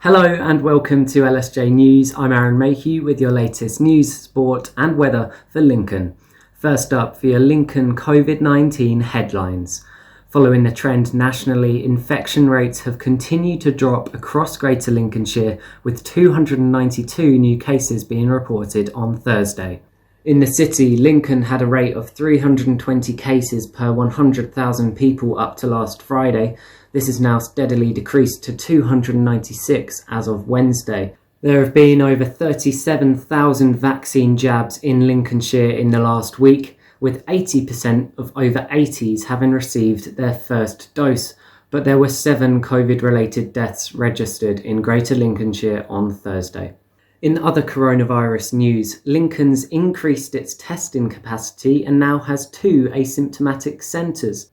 Hello and welcome to LSJ News. I'm Aaron Mayhew with your latest news, sport and weather for Lincoln. First up for your Lincoln COVID-19 headlines. Following the trend nationally, infection rates have continued to drop across Greater Lincolnshire, with 292 new cases being reported on Thursday. In the city, Lincoln had a rate of 320 cases per 100,000 people up to last Friday. This has now steadily decreased to 296 as of Wednesday. There have been over 37,000 vaccine jabs in Lincolnshire in the last week, with 80% of over 80s having received their first dose. But there were 7 COVID-related deaths registered in Greater Lincolnshire on Thursday. In other coronavirus news, Lincoln's increased its testing capacity and now has 2 asymptomatic centres.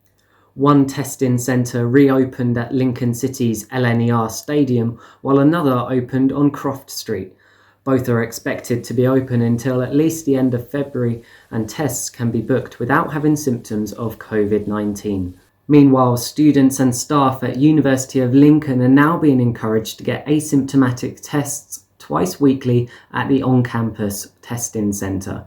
One testing centre reopened at Lincoln City's LNER Stadium, while another opened on Croft Street. Both are expected to be open until at least the end of February, and tests can be booked without having symptoms of COVID-19. Meanwhile, students and staff at University of Lincoln are now being encouraged to get asymptomatic tests twice weekly at the on-campus testing centre.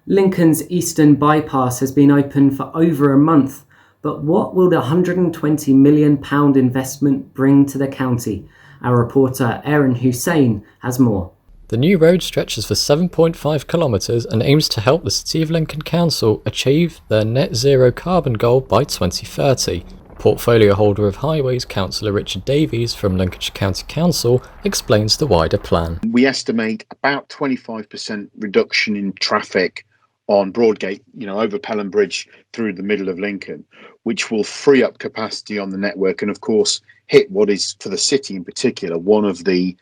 Lincoln's Eastern Bypass has been open for over a month, but what will the £120 million investment bring to the county? Our reporter Aaron Hussein has more. The new road stretches for 7.5 kilometres and aims to help the City of Lincoln Council achieve their net zero carbon goal by 2030. Portfolio holder of Highways Councillor Richard Davies from Lincolnshire County Council explains the wider plan. We estimate about 25% reduction in traffic on Broadgate, over Pelham Bridge through the middle of Lincoln, which will free up capacity on the network and, of course, hit what is, for the city in particular, one of the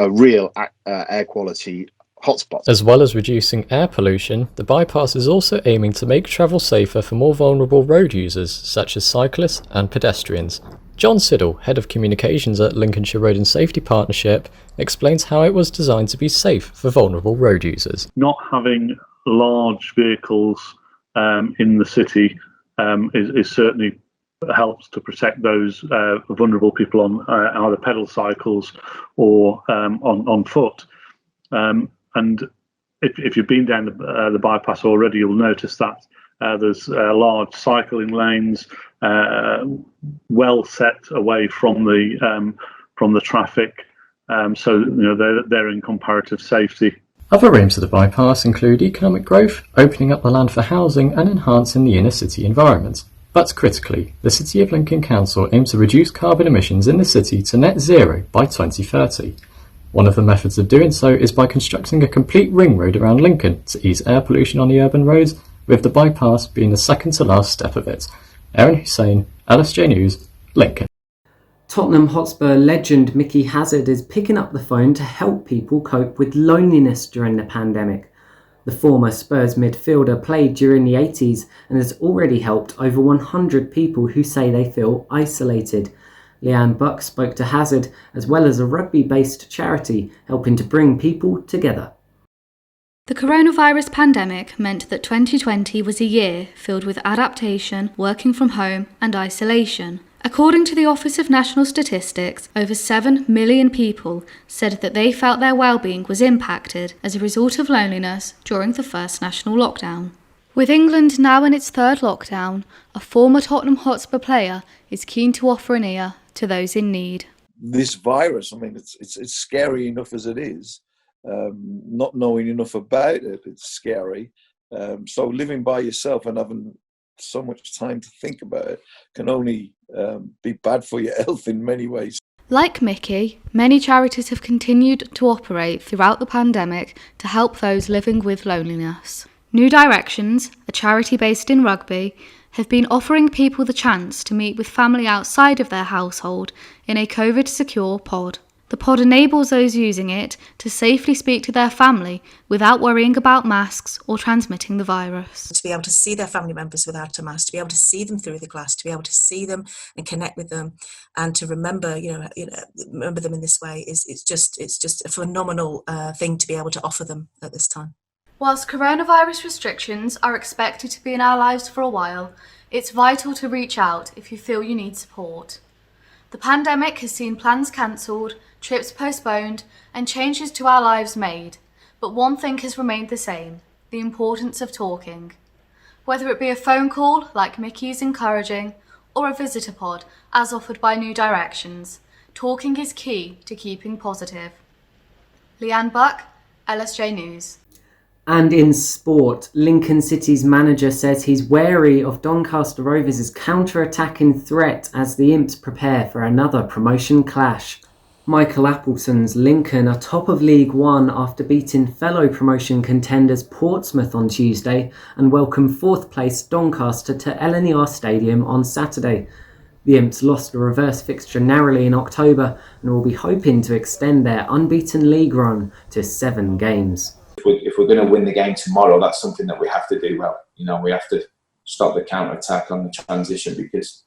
real air quality hotspots. As well as reducing air pollution, the bypass is also aiming to make travel safer for more vulnerable road users, such as cyclists and pedestrians. John Siddle, Head of Communications at Lincolnshire Road and Safety Partnership, explains how it was designed to be safe for vulnerable road users. Not having large vehicles in the city is certainly helps to protect those vulnerable people on either pedal cycles or on foot. And if you've been down the bypass already, you'll notice that there's large cycling lanes, well set away from the traffic, so they're in comparative safety. Other aims of the bypass include economic growth, opening up the land for housing and enhancing the inner city environment. But critically, the City of Lincoln Council aims to reduce carbon emissions in the city to net zero by 2030. One of the methods of doing so is by constructing a complete ring road around Lincoln to ease air pollution on the urban roads, with the bypass being the second to last step of it. Aaron Hussein, LSJ News, Lincoln. Tottenham Hotspur legend Mickey Hazard is picking up the phone to help people cope with loneliness during the pandemic. The former Spurs midfielder played during the 80s and has already helped over 100 people who say they feel isolated. Leanne Buck spoke to Hazard, as well as a rugby-based charity helping to bring people together. The coronavirus pandemic meant that 2020 was a year filled with adaptation, working from home and isolation. According to the Office of National Statistics, over 7 million people said that they felt their well-being was impacted as a result of loneliness during the first national lockdown. With England now in its 3rd lockdown, a former Tottenham Hotspur player is keen to offer an ear to those in need. This virus, it's scary enough as it is. Not knowing enough about it, it's scary. So living by yourself and having so much time to think about it can only be bad for your health in many ways. Like Mickey, many charities have continued to operate throughout the pandemic to help those living with loneliness. New Directions, a charity based in Rugby, have been offering people the chance to meet with family outside of their household in a COVID-secure pod. The pod enables those using it to safely speak to their family without worrying about masks or transmitting the virus. To be able to see their family members without a mask, to be able to see them through the glass, to be able to see them and connect with them, and to remember them in this way it's just a phenomenal thing to be able to offer them at this time. Whilst coronavirus restrictions are expected to be in our lives for a while, it's vital to reach out if you feel you need support. The pandemic has seen plans cancelled, trips postponed, and changes to our lives made, but one thing has remained the same: the importance of talking. Whether it be a phone call, like Mickey's encouraging, or a visitor pod, as offered by New Directions, talking is key to keeping positive. Leanne Buck, LSJ News. And in sport, Lincoln City's manager says he's wary of Doncaster Rovers' counter-attacking threat as the Imps prepare for another promotion clash. Michael Appleson's Lincoln are top of League One after beating fellow promotion contenders Portsmouth on Tuesday and welcome fourth place Doncaster to LNER Stadium on Saturday. The Imps lost a reverse fixture narrowly in October and will be hoping to extend their unbeaten league run to 7 games. If we're going to win the game tomorrow, that's something that we have to do well. We have to stop the counter-attack on the transition because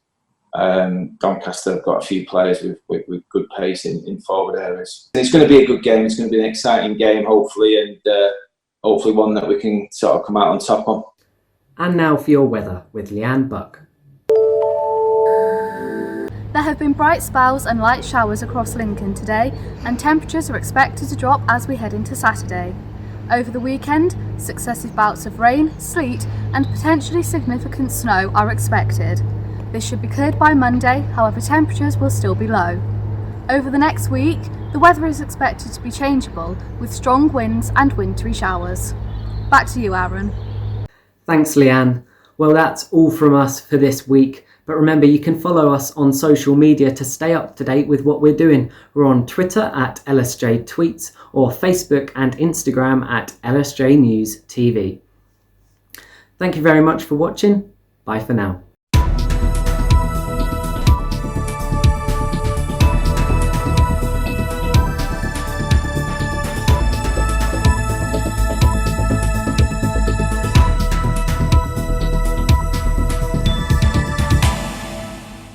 Doncaster have got a few players with good pace in forward areas. It's going to be a good game. It's going to be an exciting game, hopefully, and hopefully one that we can sort of come out on top on. And now for your weather with Leanne Buck. There have been bright spells and light showers across Lincoln today, and temperatures are expected to drop as we head into Saturday. Over the weekend, successive bouts of rain, sleet, and potentially significant snow are expected. This should be cleared by Monday, however temperatures will still be low. Over the next week, the weather is expected to be changeable, with strong winds and wintry showers. Back to you, Aaron. Thanks, Leanne. Well, that's all from us for this week. But remember, you can follow us on social media to stay up to date with what we're doing. We're on Twitter at LSJ Tweets or Facebook and Instagram at LSJ News TV. Thank you very much for watching. Bye for now.